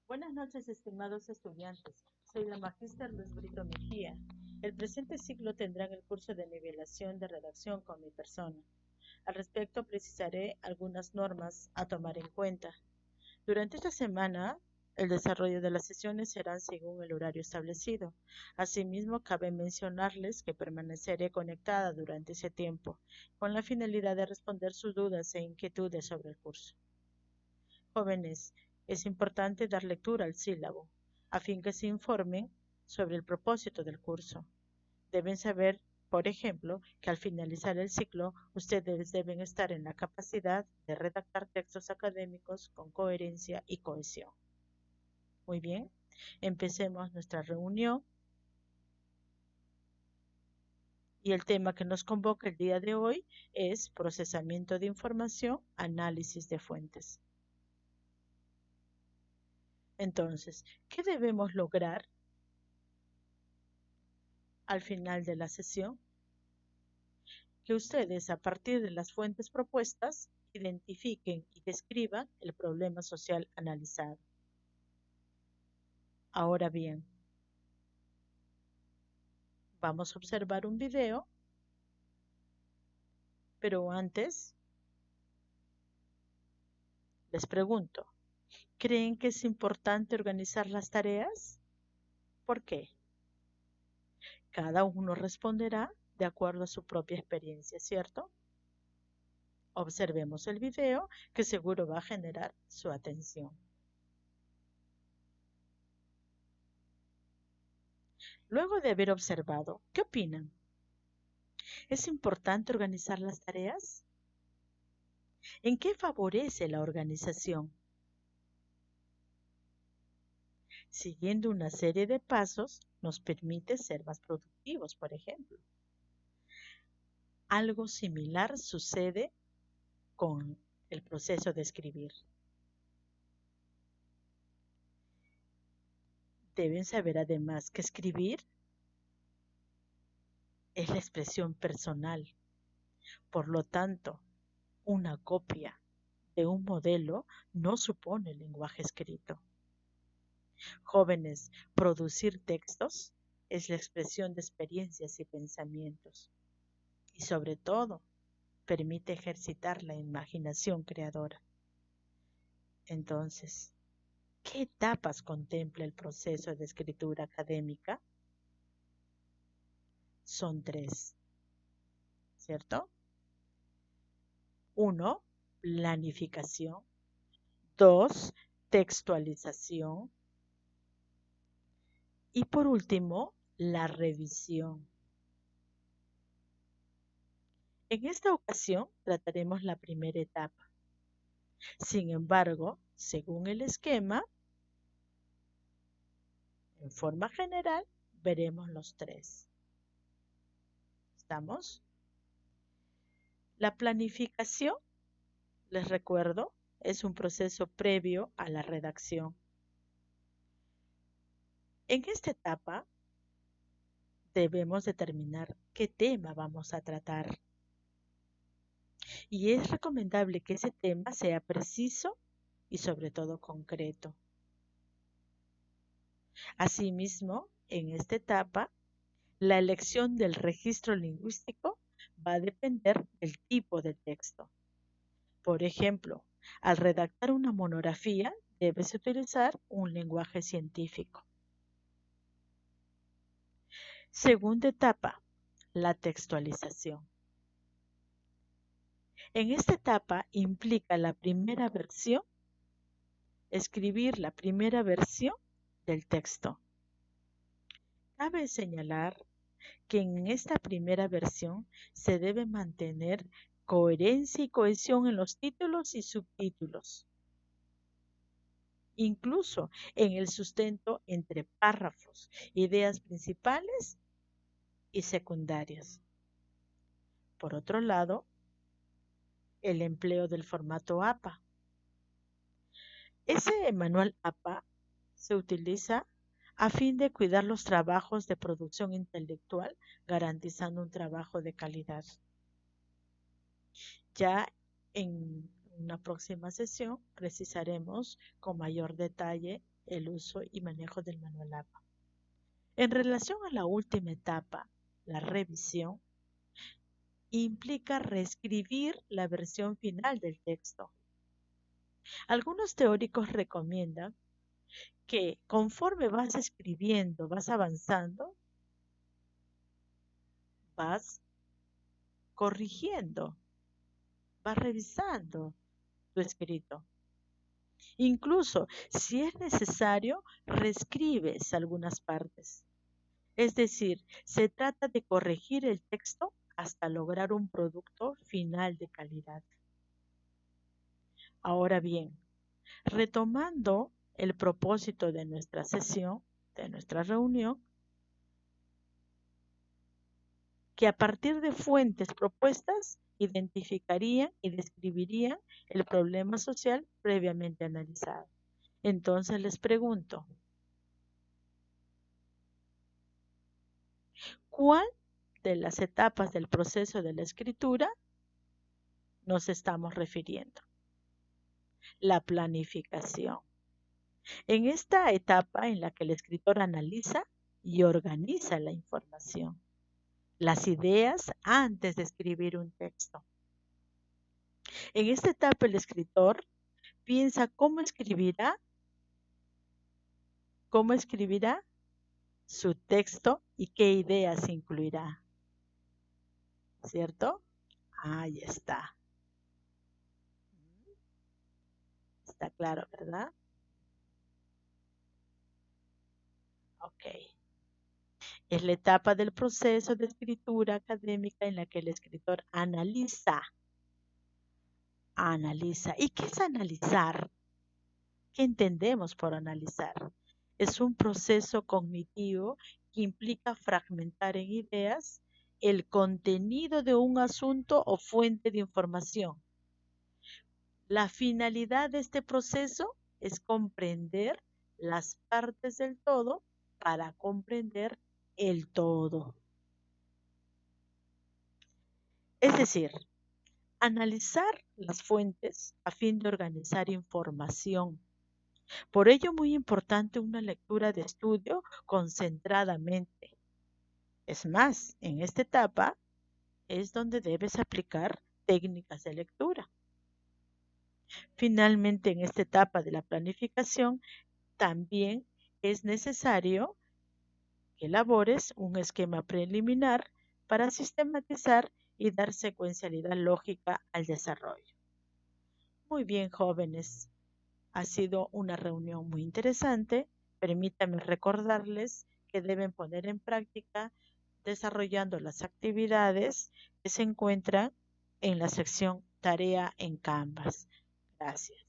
Buenas noches, estimados estudiantes. Soy la magíster Luz Brito Mejía. El presente ciclo tendrá el curso de nivelación de redacción con mi persona. Al respecto, precisaré algunas normas a tomar en cuenta. Durante esta semana, el desarrollo de las sesiones será según el horario establecido. Asimismo, cabe mencionarles que permaneceré conectada durante ese tiempo, con la finalidad de responder sus dudas e inquietudes sobre el curso. Jóvenes, es importante dar lectura al sílabo, a fin que se informen sobre el propósito del curso. Deben saber, por ejemplo, que al finalizar el ciclo, ustedes deben estar en la capacidad de redactar textos académicos con coherencia y cohesión. Muy bien, empecemos nuestra reunión y el tema que nos convoca el día de hoy es procesamiento de información, análisis de fuentes. Entonces, ¿qué debemos lograr al final de la sesión? Que ustedes, a partir de las fuentes propuestas, identifiquen y describan el problema social analizado. Ahora bien, vamos a observar un video, pero antes les pregunto, ¿creen que es importante organizar las tareas? ¿Por qué? Cada uno responderá de acuerdo a su propia experiencia, ¿cierto? Observemos el video que seguro va a generar su atención. Luego de haber observado, ¿qué opinan? ¿Es importante organizar las tareas? ¿En qué favorece la organización? Siguiendo una serie de pasos nos permite ser más productivos, por ejemplo. Algo similar sucede con el proceso de escribir. Deben saber además que escribir es la expresión personal. Por lo tanto, una copia de un modelo no supone lenguaje escrito. Jóvenes, producir textos es la expresión de experiencias y pensamientos. Y sobre todo, permite ejercitar la imaginación creadora. Entonces, ¿qué etapas contempla el proceso de escritura académica? Son tres, ¿cierto? 1, planificación. 2, textualización. Y por último, la revisión. En esta ocasión trataremos la primera etapa. Sin embargo, según el esquema, en forma general, veremos los tres. ¿Estamos? La planificación, les recuerdo, es un proceso previo a la redacción. En esta etapa debemos determinar qué tema vamos a tratar. Y es recomendable que ese tema sea preciso y sobre todo concreto. Asimismo, en esta etapa, la elección del registro lingüístico va a depender del tipo de texto. Por ejemplo, al redactar una monografía, debes utilizar un lenguaje científico. Segunda etapa, la textualización. En esta etapa implica la primera versión, escribir la primera versión del texto. Cabe señalar que en esta primera versión se debe mantener coherencia y cohesión en los títulos y subtítulos, incluso en el sustento entre párrafos, ideas principales y secundarias. Por otro lado, el empleo del formato APA. Ese manual APA se utiliza a fin de cuidar los trabajos de producción intelectual, garantizando un trabajo de calidad. Ya en una próxima sesión precisaremos con mayor detalle el uso y manejo del manual APA. En relación a la última etapa, la revisión, implica reescribir la versión final del texto. Algunos teóricos recomiendan que conforme vas escribiendo, vas avanzando, vas corrigiendo, vas revisando tu escrito. Incluso, si es necesario, reescribes algunas partes. Es decir, se trata de corregir el texto hasta lograr un producto final de calidad. Ahora bien, retomando el propósito de nuestra sesión, de nuestra reunión, que a partir de fuentes propuestas identificarían y describirían el problema social previamente analizado. Entonces les pregunto, ¿cuál de las etapas del proceso de la escritura nos estamos refiriendo? La planificación. En esta etapa en la que el escritor analiza y organiza la información, las ideas antes de escribir un texto. En esta etapa el escritor piensa cómo escribirá su texto y qué ideas incluirá. ¿Cierto? Ahí está. Está claro, ¿verdad? Ok. Es la etapa del proceso de escritura académica en la que el escritor analiza. ¿Y qué es analizar? ¿Qué entendemos por analizar? Es un proceso cognitivo que implica fragmentar en ideas el contenido de un asunto o fuente de información. La finalidad de este proceso es comprender las partes del todo para comprender el todo. Es decir, analizar las fuentes a fin de organizar información. Por ello, muy importante una lectura de estudio concentradamente. Es más, en esta etapa es donde debes aplicar técnicas de lectura. Finalmente, en esta etapa de la planificación, también es necesario que elabores un esquema preliminar para sistematizar y dar secuencialidad lógica al desarrollo. Muy bien, jóvenes. Ha sido una reunión muy interesante. Permítanme recordarles que deben poner en práctica desarrollando las actividades que se encuentran en la sección Tarea en Canvas. Gracias.